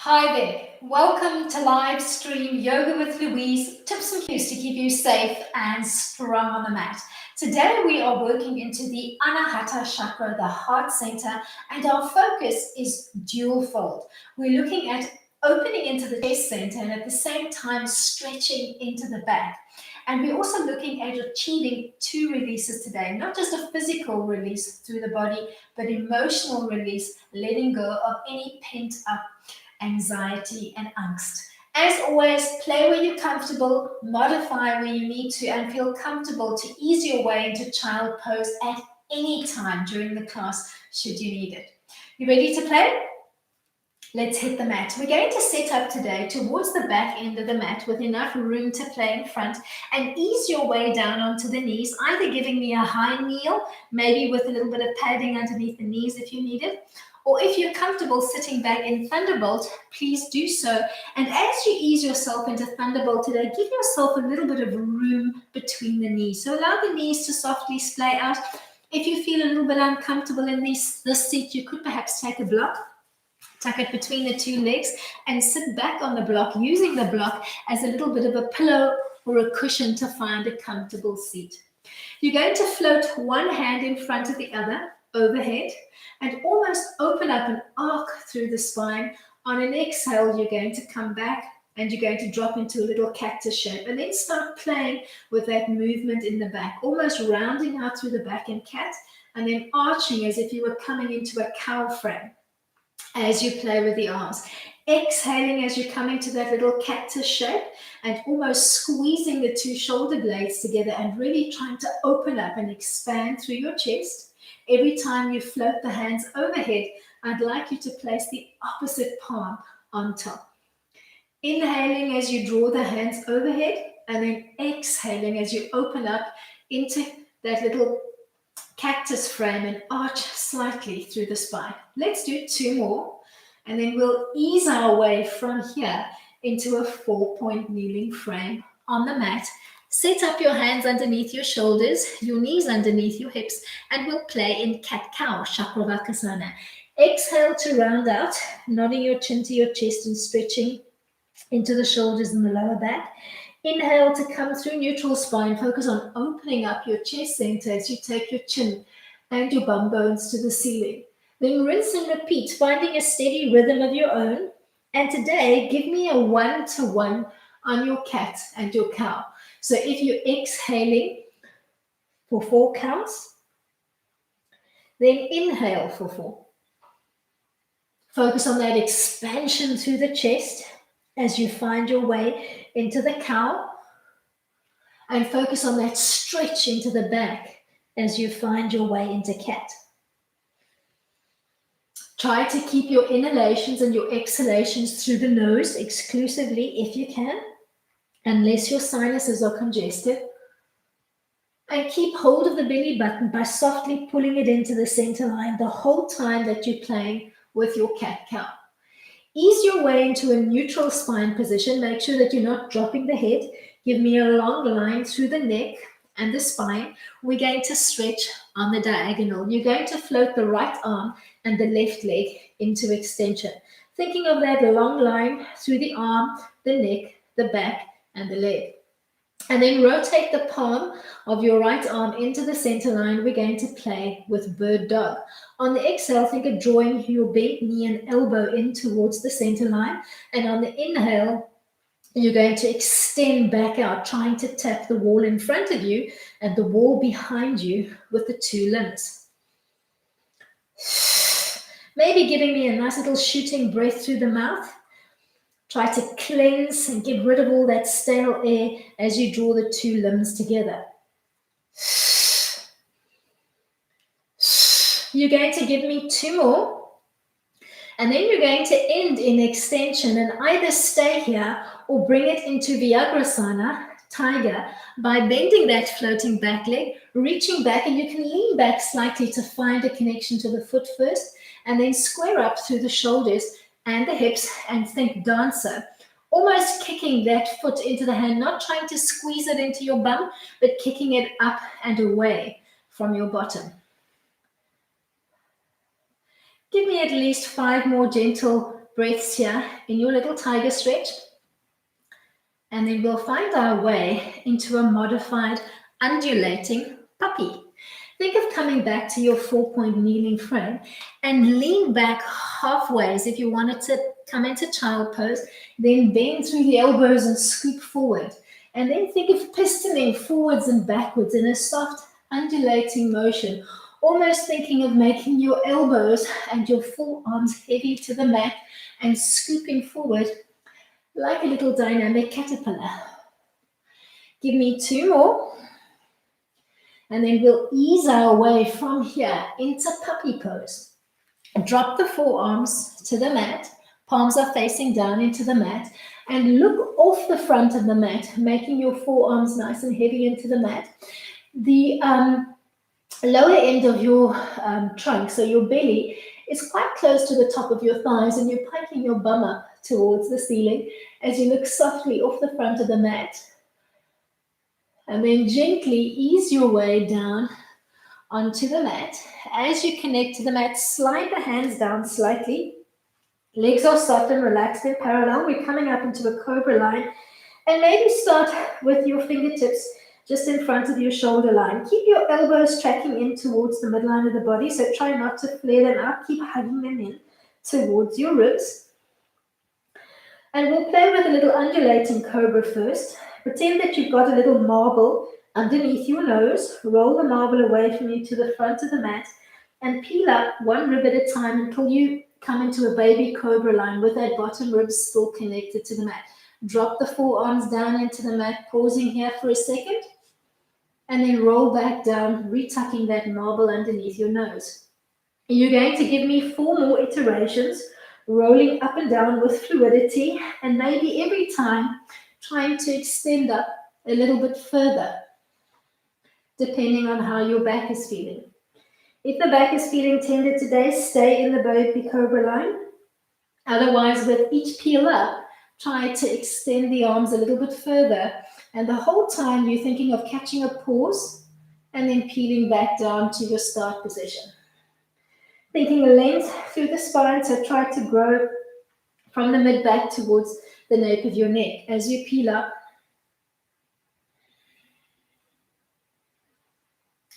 Hi there, welcome to live stream Yoga with Louise, tips and cues to keep you safe and strong on the mat. Today we are working into the Anahata chakra, the heart center, and our focus is dual fold. We're looking at opening into the chest center and at the same time stretching into the back. And we're also looking at achieving two releases today, not just a physical release through the body, but emotional release, letting go of any pent up anxiety, and angst. As always, play where you're comfortable, modify where you need to, and feel comfortable to ease your way into child pose at any time during the class, should you need it. You ready to play? Let's hit the mat. We're going to set up today towards the back end of the mat with enough room to play in front and ease your way down onto the knees, either giving me a high kneel, maybe with a little bit of padding underneath the knees if you need it, or if you're comfortable sitting back in Thunderbolt, please do so. And as you ease yourself into Thunderbolt today, give yourself a little bit of room between the knees. So allow the knees to softly splay out. If you feel a little bit uncomfortable in this seat, you could perhaps take a block, tuck it between the two legs, and sit back on the block, using the block as a little bit of a pillow or a cushion to find a comfortable seat. You're going to float one hand in front of the other, overhead, and almost open up an arc through the spine. On an exhale, you're going to come back and you're going to drop into a little cactus shape and then start playing with that movement in the back, almost rounding out through the back in cat and then arching as if you were coming into a cow frame as you play with the arms. Exhaling as you come into that little cactus shape and almost squeezing the two shoulder blades together and really trying to open up and expand through your chest. Every time you float the hands overhead, I'd like you to place the opposite palm on top. Inhaling as you draw the hands overhead and then exhaling as you open up into that little cactus frame and arch slightly through the spine. Let's do two more and then we'll ease our way from here into a 4-point kneeling frame on the mat. Set up your hands underneath your shoulders, your knees underneath your hips, and we'll play in cat-cow, Chakravakasana. Exhale to round out, nodding your chin to your chest and stretching into the shoulders and the lower back. Inhale to come through neutral spine. Focus on opening up your chest center as you take your chin and your bum bones to the ceiling. Then rinse and repeat, finding a steady rhythm of your own. And today, give me a 1-to-1 on your cat and your cow. So if you're exhaling for 4 counts, then inhale for 4. Focus on that expansion through the chest as you find your way into the cow, and focus on that stretch into the back as you find your way into cat. Try to keep your inhalations and your exhalations through the nose exclusively if you can, unless your sinuses are congested. And keep hold of the belly button by softly pulling it into the center line the whole time that you're playing with your cat-cow. Ease your way into a neutral spine position. Make sure that you're not dropping the head. Give me a long line through the neck and the spine. We're going to stretch on the diagonal. You're going to float the right arm and the left leg into extension. Thinking of that long line through the arm, the neck, the back, and the leg. And then rotate the palm of your right arm into the center line. We're going to play with bird dog. On the exhale, think of drawing your bent knee and elbow in towards the center line. And on the inhale, you're going to extend back out, trying to tap the wall in front of you and the wall behind you with the 2 limbs. Maybe giving me a nice little shooting breath through the mouth. Try to cleanse and get rid of all that stale air as you draw the 2 limbs together. You're going to give me 2 more. And then you're going to end in extension and either stay here or bring it into Vyagrasana, tiger, by bending that floating back leg, reaching back, and you can lean back slightly to find a connection to the foot first, and then square up through the shoulders and the hips and think dancer, almost kicking that foot into the hand, not trying to squeeze it into your bum, but kicking it up and away from your bottom. Give me at least 5 more gentle breaths here in your little tiger stretch. And then we'll find our way into a modified undulating puppy. Think of coming back to your 4-point kneeling frame and lean back halfway as if you wanted to come into child pose, then bend through the elbows and scoop forward. And then think of pistoning forwards and backwards in a soft undulating motion, almost thinking of making your elbows and your forearms heavy to the mat and scooping forward like a little dynamic caterpillar. Give me 2 more. And then we'll ease our way from here into puppy pose. Drop the forearms to the mat. Palms are facing down into the mat. And look off the front of the mat, making your forearms nice and heavy into the mat. The lower end of your trunk, so your belly, is quite close to the top of your thighs, and you're piking your bum up towards the ceiling as you look softly off the front of the mat. And then gently ease your way down onto the mat. As you connect to the mat, slide the hands down slightly. Legs are soft and relaxed in parallel. We're coming up into a cobra line. And maybe start with your fingertips just in front of your shoulder line. Keep your elbows tracking in towards the midline of the body, so try not to flare them out. Keep hugging them in towards your ribs. And we'll play with a little undulating cobra first. Pretend that you've got a little marble underneath your nose. Roll the marble away from you to the front of the mat and peel up one rib at a time until you come into a baby cobra line with that bottom rib still connected to the mat. Drop the forearms down into the mat, pausing here for a second, and then roll back down, retucking that marble underneath your nose. You're going to give me 4 more iterations, rolling up and down with fluidity, and maybe every time trying to extend up a little bit further, depending on how your back is feeling. If the back is feeling tender today, stay in the baby cobra line. Otherwise, with each peel up, try to extend the arms a little bit further. And the whole time you're thinking of catching a pause and then peeling back down to your start position. Thinking a length through the spine, so try to grow from the mid-back towards the nape of your neck as you peel up.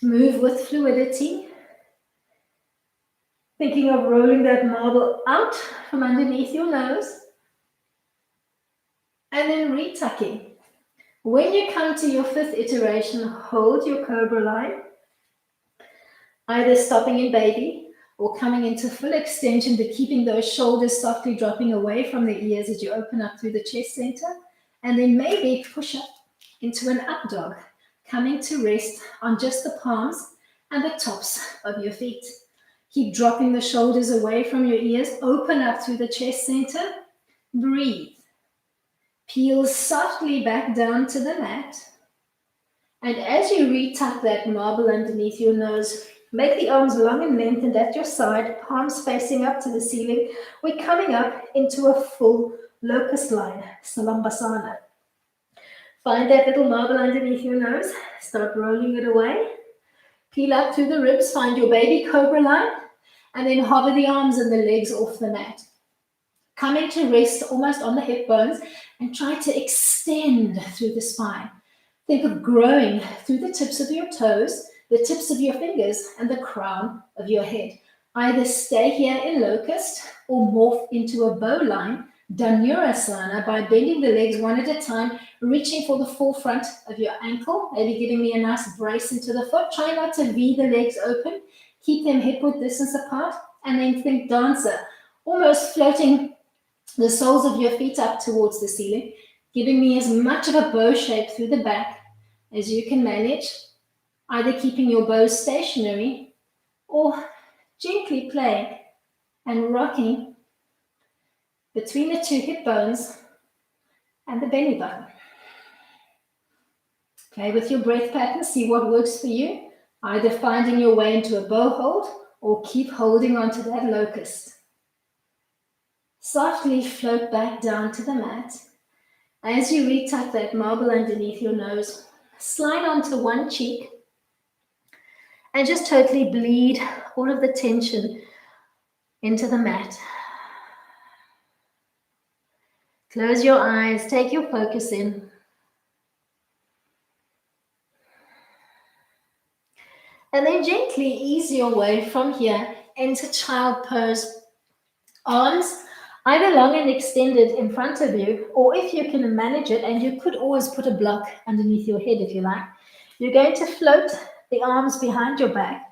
Move with fluidity. Thinking of rolling that marble out from underneath your nose. And then retucking. When you come to your 5th iteration, hold your cobra line, either stopping in baby or coming into full extension, but keeping those shoulders softly dropping away from the ears as you open up through the chest center. And then maybe push up into an up dog, coming to rest on just the palms and the tops of your feet. Keep dropping the shoulders away from your ears, open up through the chest center, breathe. Peel softly back down to the mat. And as you retuck that marble underneath your nose, make the arms long and lengthened at your side, palms facing up to the ceiling. We're coming up into a full locust line, Shavasana. Find that little marble underneath your nose, start rolling it away. Peel up through the ribs, find your baby cobra line, and then hover the arms and the legs off the mat. Coming to rest almost on the hip bones and try to extend through the spine. Think of growing through the tips of your toes, the tips of your fingers, and the crown of your head. Either stay here in locust or morph into a bow line, Dhanurasana, by bending the legs one at a time, reaching for the forefront of your ankle, maybe giving me a nice brace into the foot. Try not to V the legs open. Keep them hip-width distance apart, and then think dancer, almost floating the soles of your feet up towards the ceiling, giving me as much of a bow shape through the back as you can manage, either keeping your bow stationary or gently playing and rocking between the 2 hip bones and the belly button. Play with your breath pattern, see what works for you, either finding your way into a bow hold or keep holding onto that locust. Softly float back down to the mat. As you retuck that marble underneath your nose, slide onto one cheek and just totally bleed all of the tension into the mat. Close your eyes, take your focus in. And then gently ease your way from here into child pose. Arms either long and extended in front of you, or if you can manage it, and you could always put a block underneath your head if you like, you're going to float the arms behind your back,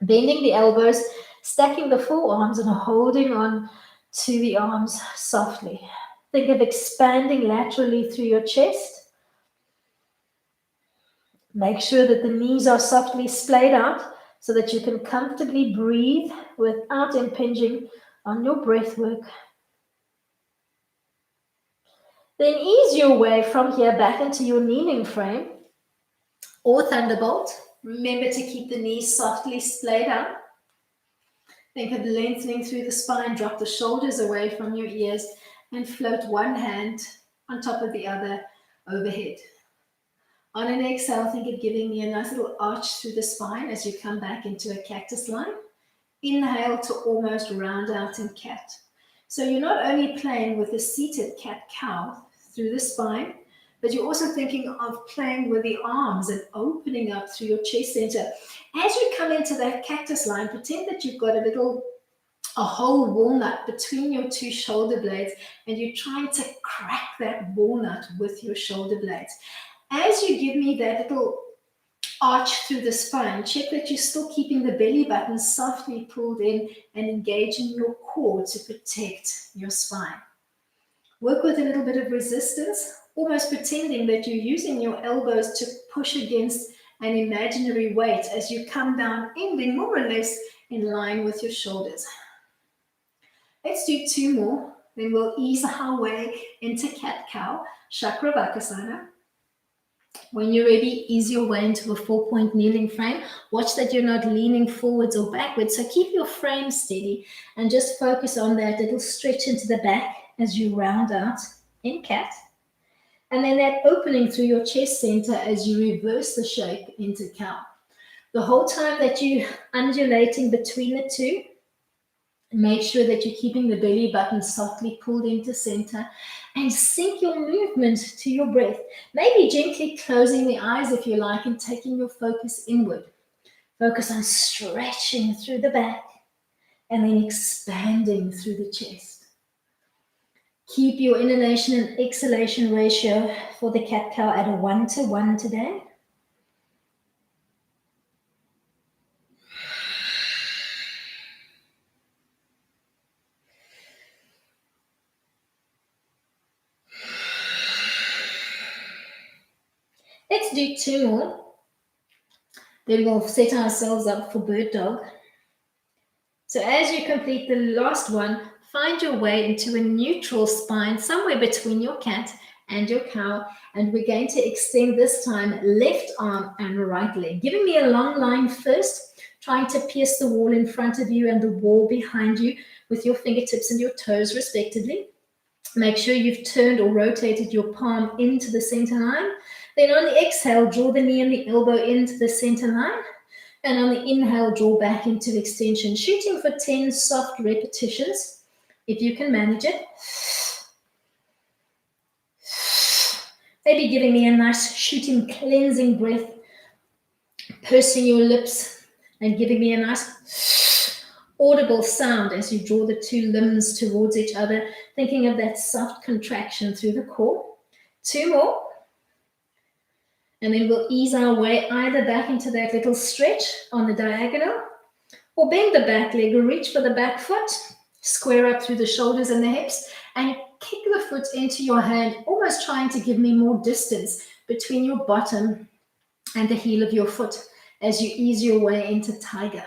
bending the elbows, stacking the forearms, and holding on to the arms softly. Think of expanding laterally through your chest. Make sure that the knees are softly splayed out so that you can comfortably breathe without impinging on your breath work. Then ease your way from here back into your kneeling frame or thunderbolt. Remember to keep the knees softly splayed out. Think of lengthening through the spine, drop the shoulders away from your ears, and float one hand on top of the other overhead. On an exhale, think of giving me a nice little arch through the spine as you come back into a cactus line. Inhale to almost round out in cat. So you're not only playing with the seated cat-cow through the spine, but you're also thinking of playing with the arms and opening up through your chest center. As you come into that cactus line, pretend that you've got a whole walnut between your two shoulder blades, and you're trying to crack that walnut with your shoulder blades. As you give me that little arch through the spine, check that you're still keeping the belly button softly pulled in and engaging your core to protect your spine. Work with a little bit of resistance, almost pretending that you're using your elbows to push against an imaginary weight as you come down, ending more or less in line with your shoulders. Let's do 2 more, then we'll ease our way into cat-cow, Chakravakasana. When you're ready, ease your way into a 4-point kneeling frame. Watch that you're not leaning forwards or backwards, so keep your frame steady and just focus on that little stretch into the back as you round out in cat. And then that opening through your chest center as you reverse the shape into cow. The whole time that you're undulating between the two, make sure that you're keeping the belly button softly pulled into center and sync your movement to your breath. Maybe gently closing the eyes if you like and taking your focus inward. Focus on stretching through the back and then expanding through the chest. Keep your inhalation and exhalation ratio for the cat-cow at a 1-to-1 today. Let's do 2 more. Then we'll set ourselves up for bird dog. So as you complete the last one, find your way into a neutral spine somewhere between your cat and your cow. And we're going to extend this time left arm and right leg. Giving me a long line first, trying to pierce the wall in front of you and the wall behind you with your fingertips and your toes respectively. Make sure you've turned or rotated your palm into the center line. Then on the exhale, draw the knee and the elbow into the center line. And on the inhale, draw back into extension, shooting for 10 soft repetitions, if you can manage it. Maybe giving me a nice shooting, cleansing breath, pursing your lips and giving me a nice audible sound as you draw the 2 limbs towards each other, thinking of that soft contraction through the core. 2 more. And then we'll ease our way either back into that little stretch on the diagonal, or bend the back leg, or reach for the back foot, square up through the shoulders and the hips, and kick the foot into your hand, almost trying to give me more distance between your bottom and the heel of your foot as you ease your way into tiger.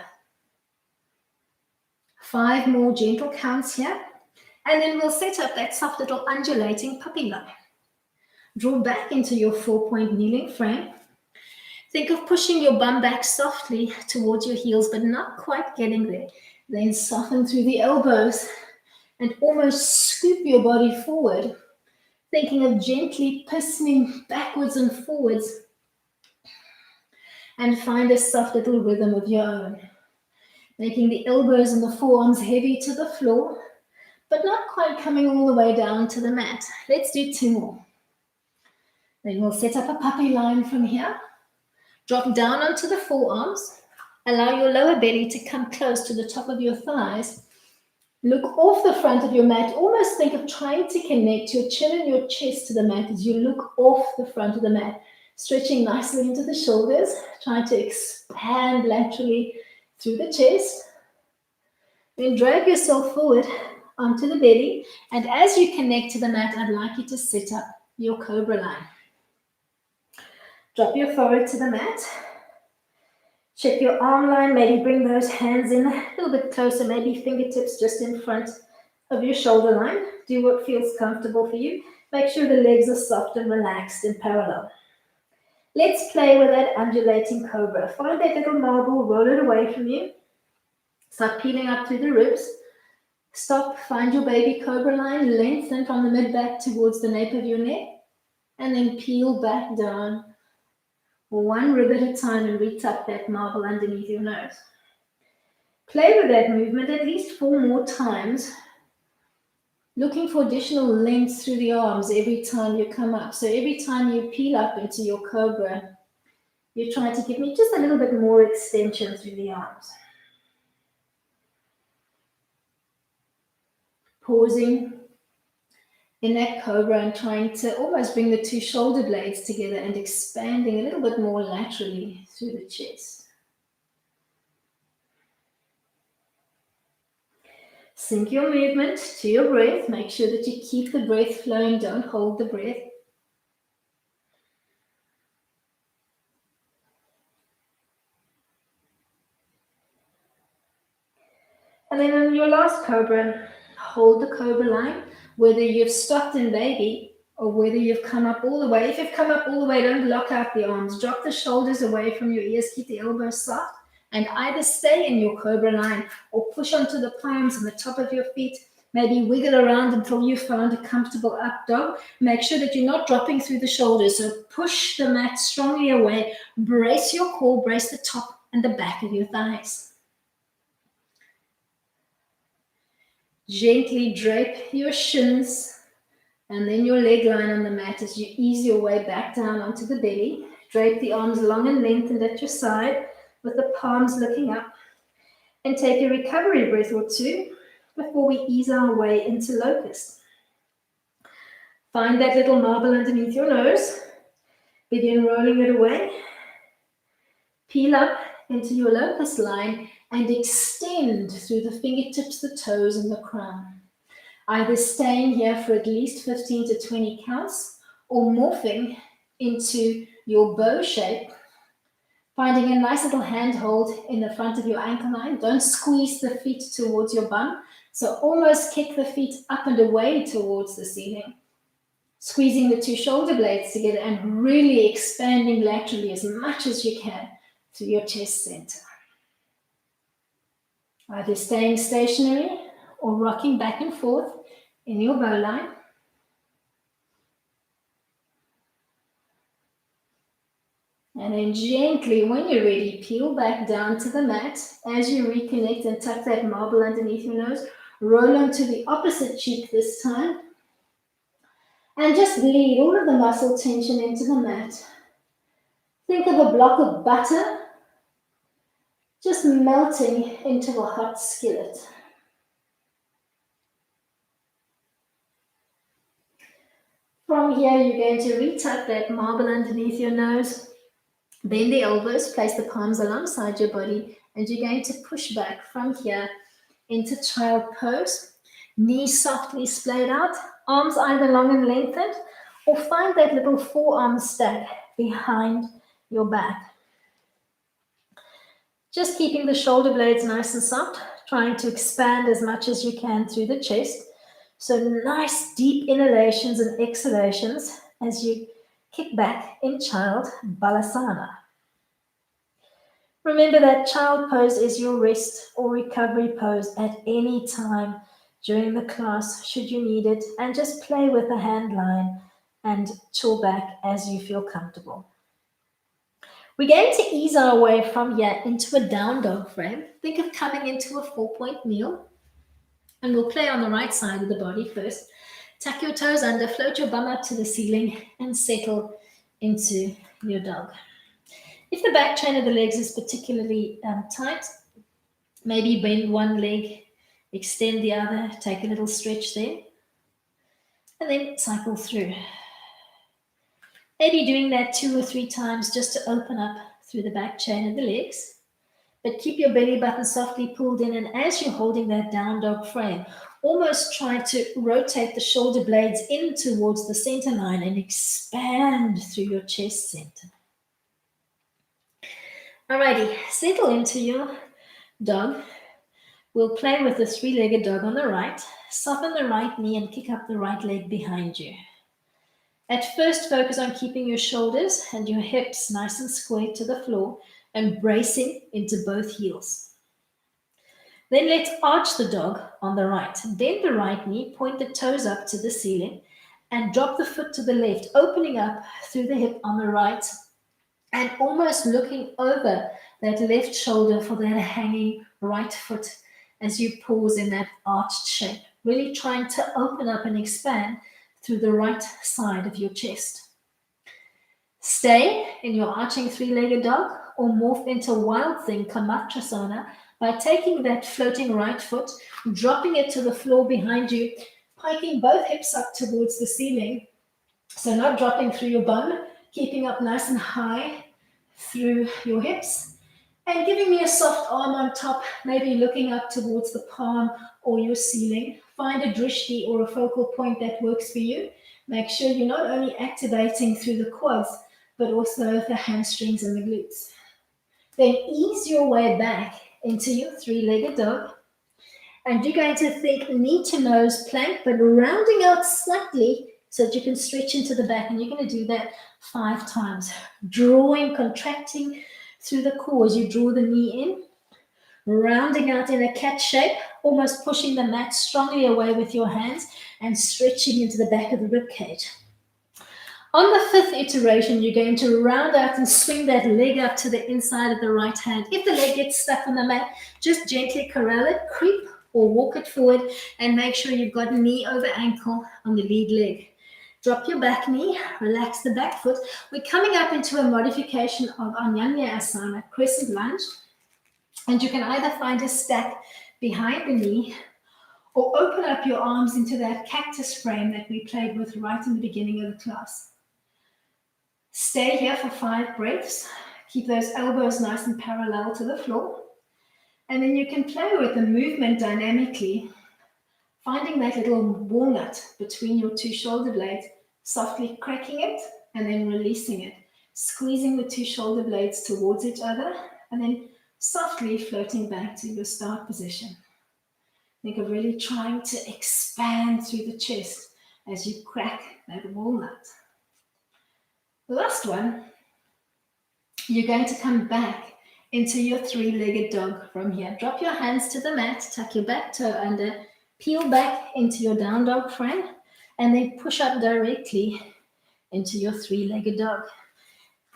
5 more gentle counts here, and then we'll set up that soft little undulating puppy line. Draw back into your 4-point kneeling frame. Think of pushing your bum back softly towards your heels, but not quite getting there. Then soften through the elbows and almost scoop your body forward, thinking of gently pivoting backwards and forwards, and find a soft little rhythm of your own, making the elbows and the forearms heavy to the floor, but not quite coming all the way down to the mat. Let's do 2 more. Then we'll set up a puppy line from here. Drop down onto the forearms. Allow your lower belly to come close to the top of your thighs. Look off the front of your mat. Almost think of trying to connect your chin and your chest to the mat as you look off the front of the mat. Stretching nicely into the shoulders. Trying to expand laterally through the chest. Then drag yourself forward onto the belly. And as you connect to the mat, I'd like you to set up your cobra line. Drop your forehead to the mat. Check your arm line, maybe bring those hands in a little bit closer, maybe fingertips just in front of your shoulder line. Do what feels comfortable for you. Make sure the legs are soft and relaxed and parallel. Let's play with that undulating cobra. Find that little marble, roll it away from you. Start peeling up through the ribs. Stop, find your baby cobra line, lengthen from the mid-back towards the nape of your neck, and then peel back down. 1 rib at a time and retuck that marble underneath your nose. Play with that movement at least 4 more times, looking for additional length through the arms every time you come up. So every time you peel up into your cobra, you're trying to give me just a little bit more extension through the arms. Pausing in that cobra and trying to almost bring the 2 shoulder blades together and expanding a little bit more laterally through the chest. Sync your movement to your breath. Make sure that you keep the breath flowing. Don't hold the breath. And then on your last cobra, hold the cobra line, whether you've stopped in baby or whether you've come up all the way. If you've come up all the way, don't lock out the arms. Drop the shoulders away from your ears. Keep the elbows soft. And either stay in your cobra line or push onto the palms and the top of your feet. Maybe wiggle around until you found a comfortable up dog. Make sure that you're not dropping through the shoulders. So push the mat strongly away. Brace your core, brace the top and the back of your thighs. Gently drape your shins and then your leg line on the mat as you ease your way back down onto the belly. Drape the arms long and lengthened at your side with the palms looking up. And take a recovery breath or 2 before we ease our way into Locust. Find that little marble underneath your nose. Begin rolling it away. Peel up into your Locust line and extend through the fingertips, the toes, and the crown. Either staying here for at least 15 to 20 counts or morphing into your bow shape, finding a nice little handhold in the front of your ankle line. Don't squeeze the feet towards your bum. So almost kick the feet up and away towards the ceiling. Squeezing the 2 shoulder blades together and really expanding laterally as much as you can through your chest center. Either staying stationary or rocking back and forth in your bow line. And then gently, when you're ready, peel back down to the mat. As you reconnect and tuck that marble underneath your nose, roll onto the opposite cheek this time. And just bleed all of the muscle tension into the mat. Think of a block of butter just melting into a hot skillet. From here, you're going to retuck that marble underneath your nose. Bend the elbows, place the palms alongside your body, and you're going to push back from here into child pose. Knees softly splayed out, arms either long and lengthened, or find that little forearm stack behind your back. Just keeping the shoulder blades nice and soft, trying to expand as much as you can through the chest. So nice deep inhalations and exhalations as you kick back in child balasana. Remember that child pose is your rest or recovery pose at any time during the class should you need it, and just play with the hand line and chill back as you feel comfortable. We're going to ease our way from here into a down dog frame. Think of coming into a 4-point meal. And we'll play on the right side of the body first. Tuck your toes under, float your bum up to the ceiling, and settle into your dog. If the back chain of the legs is particularly tight, maybe bend one leg, extend the other, take a little stretch there, and then cycle through. Maybe doing that 2 or 3 times just to open up through the back chain of the legs. But keep your belly button softly pulled in, and as you're holding that down dog frame, almost try to rotate the shoulder blades in towards the center line and expand through your chest center. Alrighty, settle into your dog. We'll play with the 3-legged dog on the right. Soften the right knee and kick up the right leg behind you. At first, focus on keeping your shoulders and your hips nice and square to the floor and bracing into both heels. Then let's arch the dog on the right. Bend the right knee, point the toes up to the ceiling, and drop the foot to the left, opening up through the hip on the right and almost looking over that left shoulder for that hanging right foot as you pause in that arched shape, really trying to open up and expand through the right side of your chest. Stay in your arching 3-legged dog or morph into Wild Thing Kamattrasana by taking that floating right foot, dropping it to the floor behind you, piking both hips up towards the ceiling. So not dropping through your bum, keeping up nice and high through your hips, and giving me a soft arm on top, maybe looking up towards the palm or your ceiling. Find a drishti or a focal point that works for you. Make sure you're not only activating through the quads, but also the hamstrings and the glutes. Then ease your way back into your 3-legged dog. And you're going to think knee to nose plank, but rounding out slightly so that you can stretch into the back. And you're going to do that 5 times. Drawing, contracting through the core as you draw the knee in. Rounding out in a cat shape, almost pushing the mat strongly away with your hands and stretching into the back of the rib cage. On the 5th iteration, you're going to round out and swing that leg up to the inside of the right hand. If the leg gets stuck on the mat, just gently corral it, creep or walk it forward, and make sure you've got knee over ankle on the lead leg. Drop your back knee, relax the back foot. We're coming up into a modification of Asana, Crescent Lunge. And you can either find a stack behind the knee or open up your arms into that cactus frame that we played with right in the beginning of the class. Stay here for 5 breaths. Keep those elbows nice and parallel to the floor. And then you can play with the movement dynamically, finding that little walnut between your 2 shoulder blades, softly cracking it and then releasing it, squeezing the 2 shoulder blades towards each other, and then softly floating back to your start position. Think of really trying to expand through the chest as you crack that walnut. The last one, you're going to come back into your 3-legged dog from here. Drop your hands to the mat, tuck your back toe under, peel back into your down dog frame, and then push up directly into your 3-legged dog.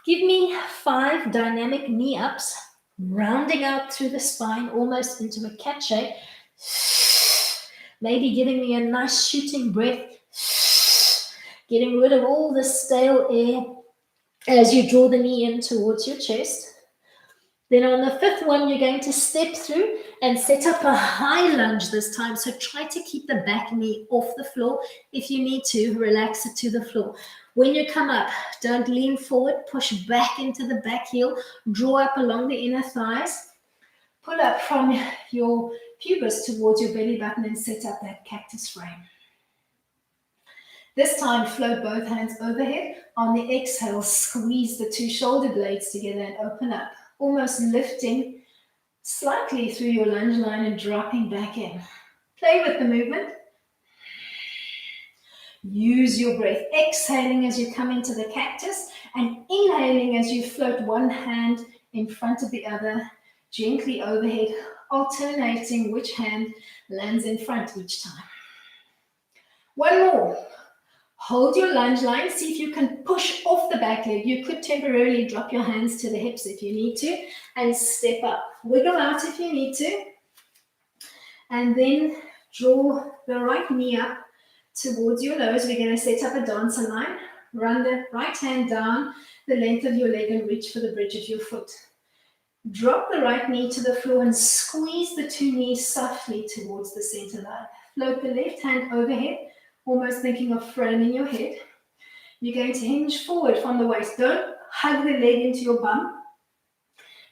Give me 5 dynamic knee ups, rounding out through the spine, almost into a cat shape. Maybe giving me a nice shooting breath, getting rid of all the stale air as you draw the knee in towards your chest. Then on the 5th one, you're going to step through and set up a high lunge this time. So try to keep the back knee off the floor. If you need to, relax it to the floor. When you come up, don't lean forward, push back into the back heel, draw up along the inner thighs, pull up from your pubis towards your belly button and set up that cactus frame. This time, float both hands overhead. On the exhale, squeeze the 2 shoulder blades together and open up, almost lifting slightly through your lunge line and dropping back in. Play with the movement. Use your breath, exhaling as you come into the cactus and inhaling as you float one hand in front of the other, gently overhead, alternating which hand lands in front each time. One more. Hold your lunge line. See if you can push off the back leg. You could temporarily drop your hands to the hips if you need to and step up. Wiggle out if you need to. And then Draw the right knee up towards your nose. We're going to set up a dancer line. Run the right hand down the length of your leg and reach for the bridge of your foot. Drop the right knee to the floor and squeeze the two knees softly towards the center line. Float the left hand overhead, almost thinking of framing your head. You're going to hinge forward from the waist. Don't hug the leg into your bum.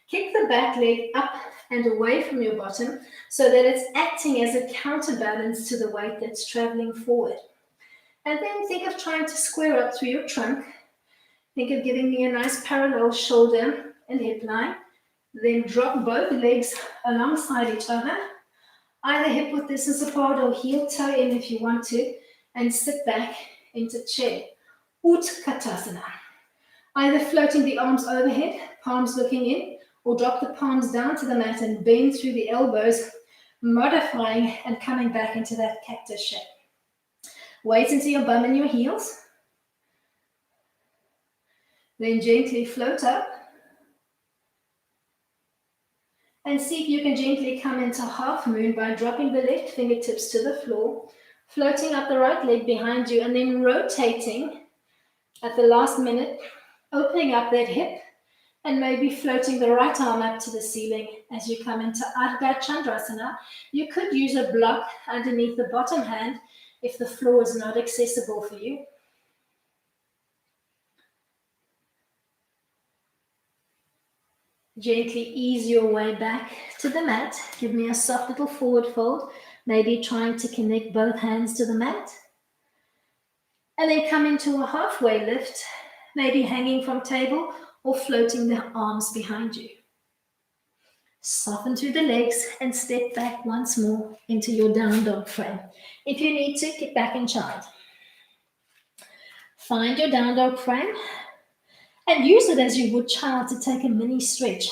Kick the back leg up and away from your bottom so that it's acting as a counterbalance to the weight that's traveling forward. And then think of trying to square up through your trunk. Think of giving me a nice parallel shoulder and hip line. Then drop both legs alongside each other. Either hip width distance apart or heel toe in if you want to. And sit back into chair. Utkatasana. Either floating the arms overhead, palms looking in, or drop the palms down to the mat and bend through the elbows, modifying and coming back into that cactus shape. Weight into your bum and your heels. Then gently float up. And see if you can gently come into half moon by dropping the left fingertips to the floor, floating up the right leg behind you, and then rotating at the last minute, opening up that hip, and maybe floating the right arm up to the ceiling as you come into Ardha Chandrasana. You could use a block underneath the bottom hand if the floor is not accessible for you. Gently ease your way back to the mat. Give me a soft little forward fold, maybe trying to connect both hands to the mat. And then come into a halfway lift, maybe hanging from table or floating the arms behind you. Soften through the legs and step back once more into your down dog frame. If you need to, get back in child. Find your down dog frame and use it as you would child to take a mini stretch.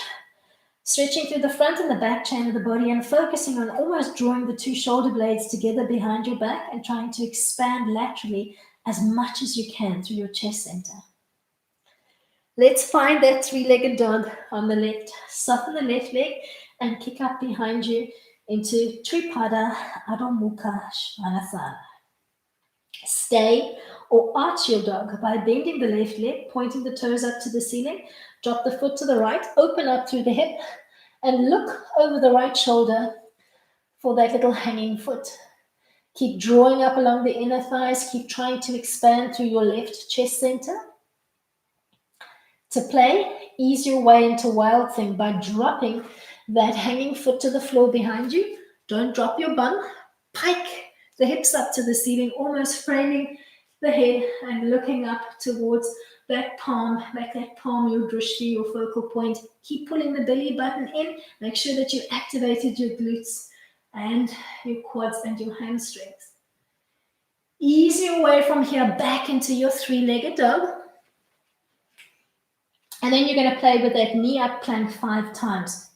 Stretching through the front and the back chain of the body and focusing on almost drawing the two shoulder blades together behind your back and trying to expand laterally as much as you can through your chest center. Let's find that three-legged dog on the left. Soften the left leg and kick up behind you into Tripada Adho Mukha Svanasana. Stay or arch your dog by bending the left leg, pointing the toes up to the ceiling. Drop the foot to the right, open up through the hip, and look over the right shoulder for that little hanging foot. Keep drawing up along the inner thighs. Keep trying to expand through your left chest center. To play, ease your way into Wild Thing by dropping that hanging foot to the floor behind you. Don't drop your bum. Pike the hips up to the ceiling, almost framing the head and looking up towards that palm, like that palm, your drishti, your focal point. Keep pulling the belly button in. Make sure that you activated your glutes and your quads and your hamstrings. Ease your way from here back into your three-legged dog. And then you're going to play with that knee up plank 5 times.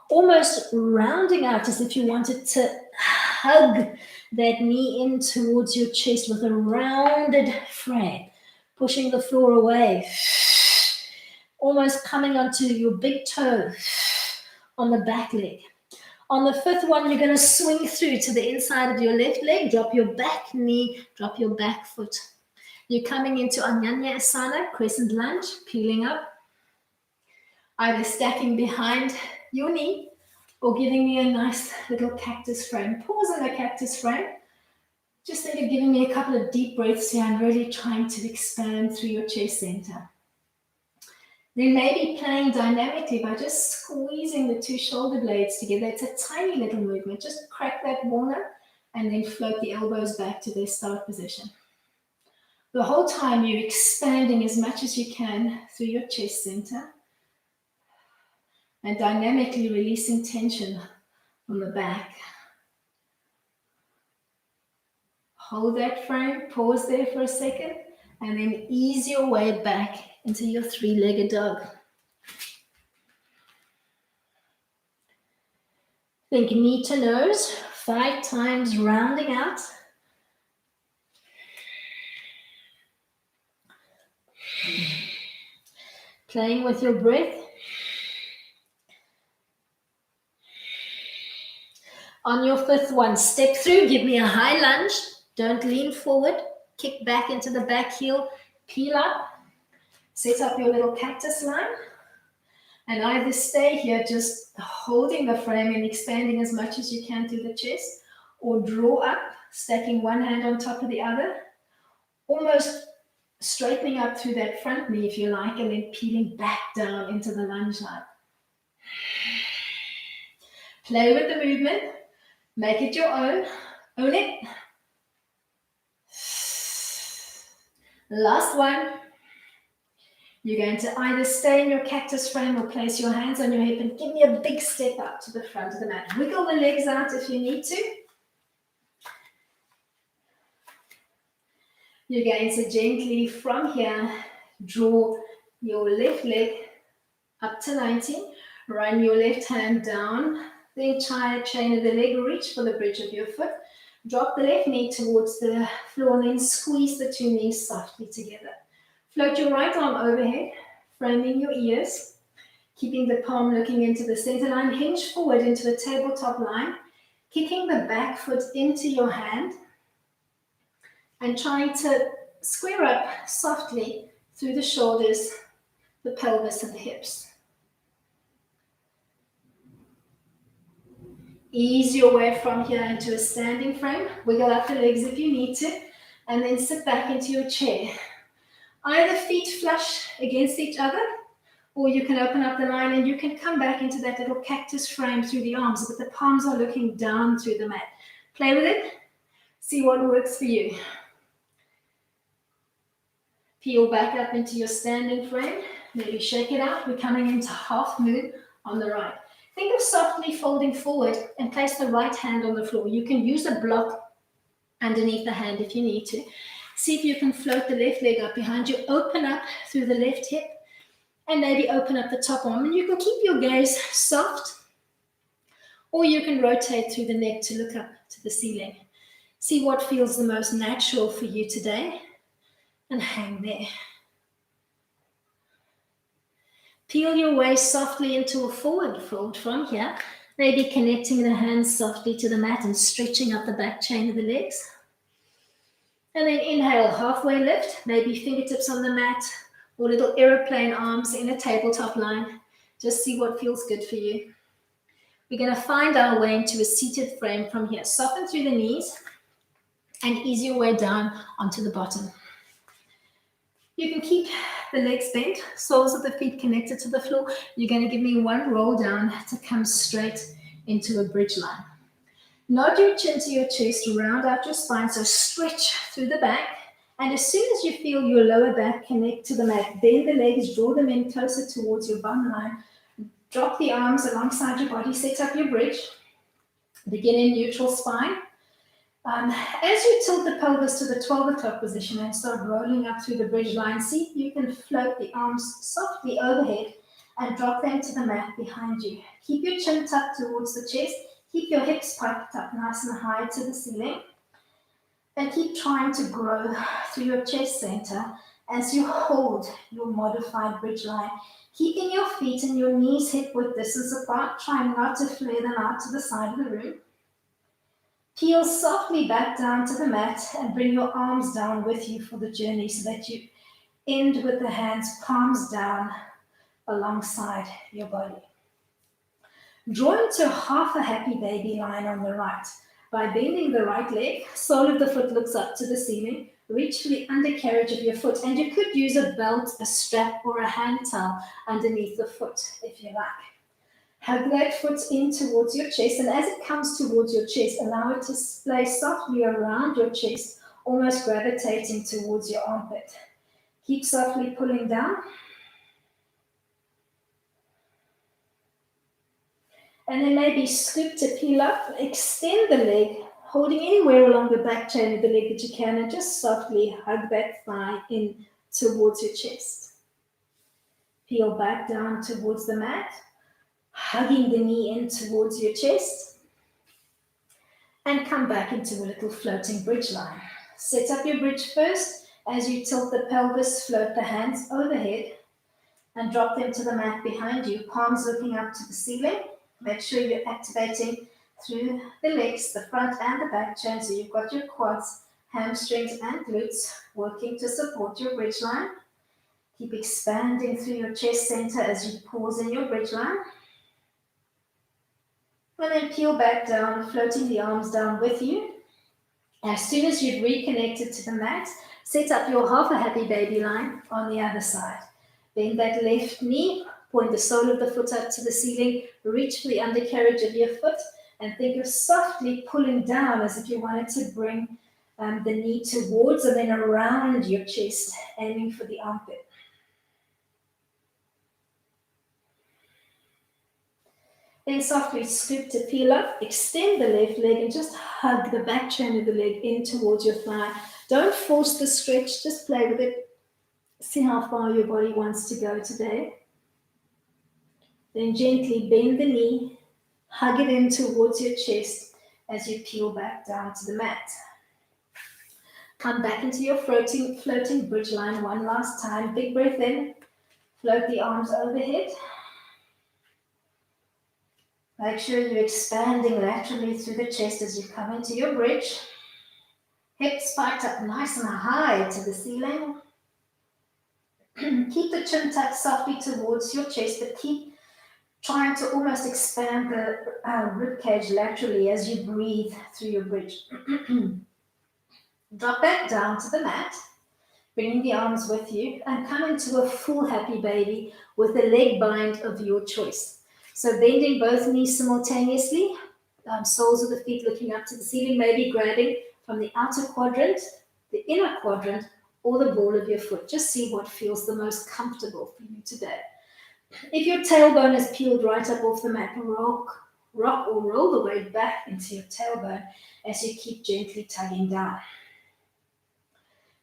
Almost rounding out as if you wanted to hug that knee in towards your chest with a rounded frame. Pushing the floor away. Almost coming onto your big toe on the back leg. On the 5th one, you're going to swing through to the inside of your left leg. Drop your back knee, drop your back foot. You're coming into Anyanya Asana, Crescent Lunge, peeling up. Either stacking behind your knee or giving me a nice little cactus frame. Pause in the cactus frame. Just think of giving me a couple of deep breaths here and really trying to expand through your chest center. Then maybe playing dynamically by just squeezing the two shoulder blades together. It's a tiny little movement. Just crack that walnut and then float the elbows back to their start position. The whole time you're expanding as much as you can through your chest center and dynamically releasing tension from the back. Hold that frame, pause there for a second, and then ease your way back into your three-legged dog. Think knee to nose, 5 times rounding out. Playing with your breath. On your fifth one, step through, give me a high lunge. Don't lean forward. Kick back into the back heel. Peel up. Set up your little cactus line. And either stay here just holding the frame and expanding as much as you can through the chest, or draw up, stacking one hand on top of the other, almost straightening up through that front knee if you like, and then peeling back down into the lunge line. Play with the movement. Make it your own. Own it. Last one. You're going to either stay in your cactus frame or place your hands on your hip and give me a big step up to the front of the mat. Wiggle the legs out if you need to. You're going to gently, from here, draw your left leg up to 90. Run your left hand down the entire chain of the leg. Reach for the bridge of your foot. Drop the left knee towards the floor and then squeeze the two knees softly together. Float your right arm overhead, framing your ears, keeping the palm looking into the center line. Hinge forward into the tabletop line, kicking the back foot into your hand and trying to square up softly through the shoulders, the pelvis and the hips. Ease your way from here into a standing frame. Wiggle up the legs if you need to, and then sit back into your chair. Either feet flush against each other, or you can open up the line and you can come back into that little cactus frame through the arms, but the palms are looking down through the mat. Play with it. See what works for you. Peel back up into your standing frame. Maybe shake it out. We're coming into half moon on the right. Think of softly folding forward and place the right hand on the floor. You can use a block underneath the hand if you need to. See if you can float the left leg up behind you. Open up through the left hip and maybe open up the top arm. And you can keep your gaze soft, or you can rotate through the neck to look up to the ceiling. See what feels the most natural for you today and hang there. Peel your way softly into a forward fold from here, maybe connecting the hands softly to the mat and stretching up the back chain of the legs. And then inhale, halfway lift, maybe fingertips on the mat or little aeroplane arms in a tabletop line. Just see what feels good for you. We're going to find our way into a seated frame from here. Soften through the knees and ease your way down onto the bottom. You can keep the legs bent, soles of the feet connected to the floor. You're going to give me one roll down to come straight into a bridge line. Nod your chin to your chest, round out your spine, so stretch through the back. And as soon as you feel your lower back connect to the mat, bend the legs, draw them in closer towards your bum line. Drop the arms alongside your body, set up your bridge. Begin in neutral spine. As you tilt the pelvis to the 12 o'clock position and start rolling up through the bridge line, see if you can float the arms softly overhead and drop them to the mat behind you. Keep your chin tucked towards the chest. Keep your hips piped up nice and high to the ceiling. And keep trying to grow through your chest center as you hold your modified bridge line. Keeping your feet and your knees hip-width distance apart, trying not to flare them out to the side of the room. Peel softly back down to the mat and bring your arms down with you for the journey so that you end with the hands palms down alongside your body. Draw into half a happy baby line on the right. By bending the right leg, sole of the foot looks up to the ceiling. Reach for the undercarriage of your foot, and you could use a belt, a strap, or a hand towel underneath the foot if you like. Hug that foot in towards your chest, and as it comes towards your chest, allow it to splay softly around your chest, almost gravitating towards your armpit. Keep softly pulling down. And then maybe scoop to peel up, extend the leg, holding anywhere along the back chain of the leg that you can, and just softly hug that thigh in towards your chest. Peel back down towards the mat, hugging the knee in towards your chest, and come back into a little floating bridge line. Set up your bridge first. As you tilt the pelvis, float the hands overhead and drop them to the mat behind you, palms looking up to the ceiling. Make sure you're activating through the legs, the front and the back chain. So you've got your quads, hamstrings and glutes working to support your bridge line. Keep expanding through your chest center as you pause in your bridge line. And then peel back down, floating the arms down with you. As soon as you've reconnected to the mat, set up your half a happy baby line on the other side. Bend that left knee, point the sole of the foot up to the ceiling, reach for the undercarriage of your foot, and think of softly pulling down as if you wanted to bring the knee towards and then around your chest, aiming for the armpit. Then softly scoop to peel up, extend the left leg and just hug the back chain of the leg in towards your thigh. Don't force the stretch, just play with it. See how far your body wants to go today. Then gently bend the knee, hug it in towards your chest as you peel back down to the mat. Come back into your floating bridge line one last time. Big breath in, float the arms overhead. Make sure you're expanding laterally through the chest as you come into your bridge. Hips spiked up nice and high to the ceiling. Keep the chin tucked softly towards your chest, but keep trying to almost expand the rib cage laterally as you breathe through your bridge. Drop back down to the mat, bringing the arms with you, and come into a full happy baby with a leg bind of your choice. So bending both knees simultaneously, soles of the feet looking up to the ceiling, maybe grabbing from the outer quadrant, the inner quadrant, or the ball of your foot. Just see what feels the most comfortable for you today. If your tailbone is peeled right up off the mat, rock or roll the weight back into your tailbone as you keep gently tugging down.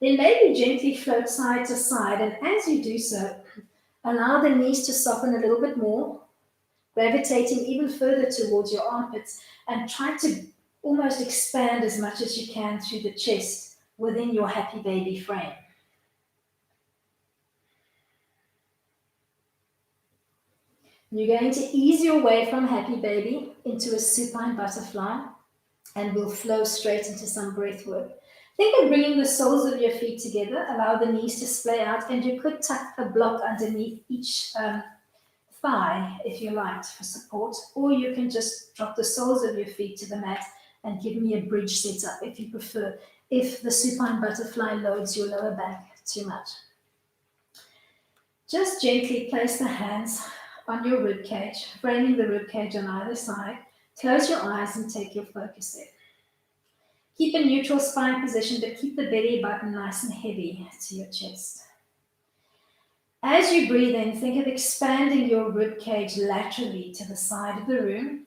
Then maybe gently float side to side, and as you do so, allow the knees to soften a little bit more, gravitating even further towards your armpits, and try to almost expand as much as you can through the chest within your happy baby frame. You're going to ease your way from happy baby into a supine butterfly, and we'll flow straight into some breath work. Think of bringing the soles of your feet together, allow the knees to splay out, and you could tuck a block underneath each thigh if you liked for support, or you can just drop the soles of your feet to the mat and give me a bridge setup if you prefer, if the supine butterfly loads your lower back too much. Just gently place the hands on your rib cage, framing the rib cage on either side. Close your eyes and take your focus there. Keep a neutral spine position, but keep the belly button nice and heavy to your chest. As you breathe in, think of expanding your rib cage laterally to the side of the room.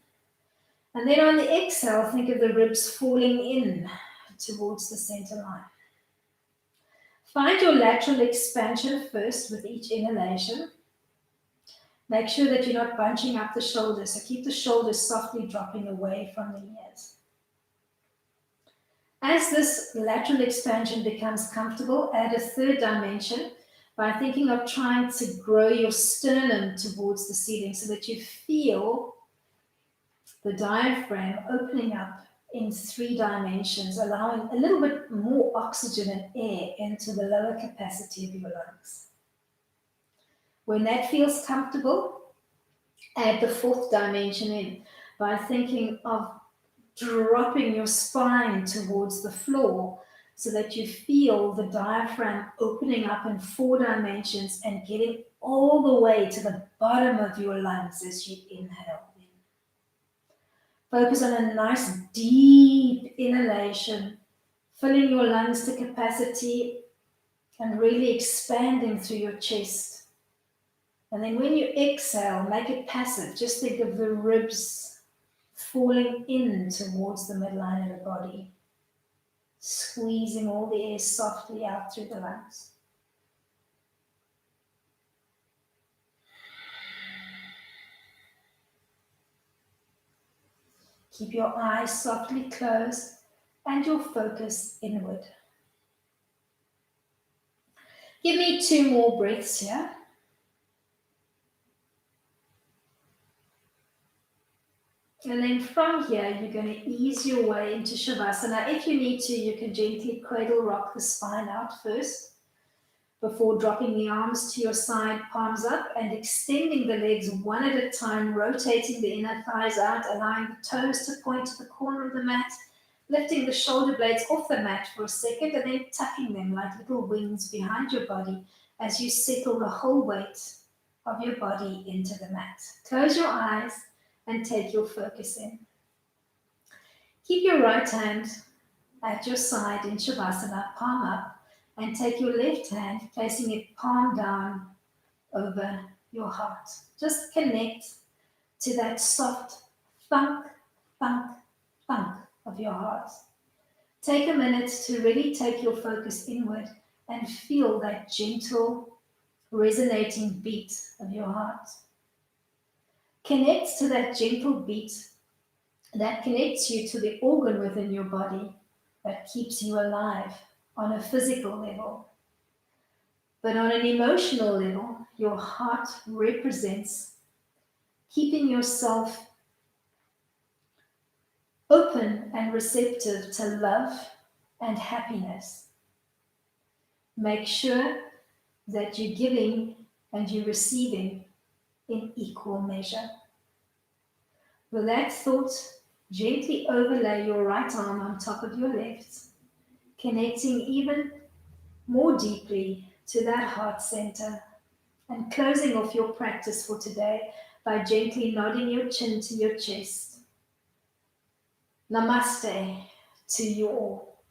And then on the exhale, think of the ribs falling in towards the center line. Find your lateral expansion first with each inhalation. Make sure that you're not bunching up the shoulders, so keep the shoulders softly dropping away from the ears. As this lateral expansion becomes comfortable, add a third dimension by thinking of trying to grow your sternum towards the ceiling so that you feel the diaphragm opening up in 3 dimensions, allowing a little bit more oxygen and air into the lower capacity of your lungs. When that feels comfortable, add the 4th dimension in by thinking of dropping your spine towards the floor so that you feel the diaphragm opening up in 4 dimensions and getting all the way to the bottom of your lungs as you inhale in. Focus on a nice deep inhalation, filling your lungs to capacity and really expanding through your chest. And then when you exhale, make it passive. Just think of the ribs falling in towards the midline of the body, squeezing all the air softly out through the lungs. Keep your eyes softly closed and your focus inward. Give me 2 more breaths here. And then from here, you're going to ease your way into Shavasana. If you need to, you can gently cradle rock the spine out first before dropping the arms to your side, palms up, and extending the legs one at a time, rotating the inner thighs out, allowing the toes to point to the corner of the mat, lifting the shoulder blades off the mat for a second, and then tucking them like little wings behind your body as you settle the whole weight of your body into the mat. Close your eyes and take your focus in. Keep your right hand at your side in Shavasana, palm up, and take your left hand, placing it palm down over your heart. Just connect to that soft thunk, thunk, thunk of your heart. Take a minute to really take your focus inward and feel that gentle, resonating beat of your heart. Connect to that gentle beat that connects you to the organ within your body that keeps you alive on a physical level. But on an emotional level, your heart represents keeping yourself open and receptive to love and happiness. Make sure that you're giving and you're receiving in equal measure. With that thought, gently overlay your right arm on top of your left, connecting even more deeply to that heart center, and closing off your practice for today by gently nodding your chin to your chest. Namaste to you all.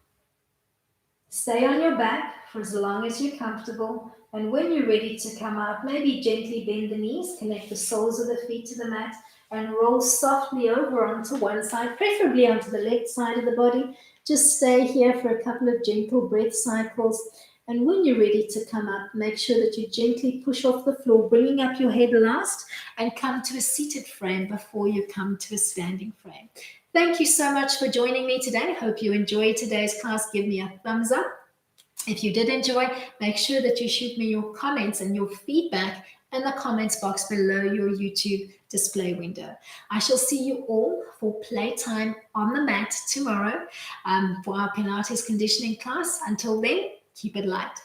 Stay on your back for as long as you're comfortable, and when you're ready to come out, maybe gently bend the knees, connect the soles of the feet to the mat, and roll softly over onto one side, preferably onto the left side of the body. Just stay here for a couple of gentle breath cycles. And when you're ready to come up, make sure that you gently push off the floor, bringing up your head last, and come to a seated frame before you come to a standing frame. Thank you so much for joining me today. Hope you enjoyed today's class. Give me a thumbs up. If you did enjoy, make sure that you shoot me your comments and your feedback in the comments box below your YouTube display window. I shall see you all for playtime on the mat tomorrow for our Pilates conditioning class. Until then, keep it light.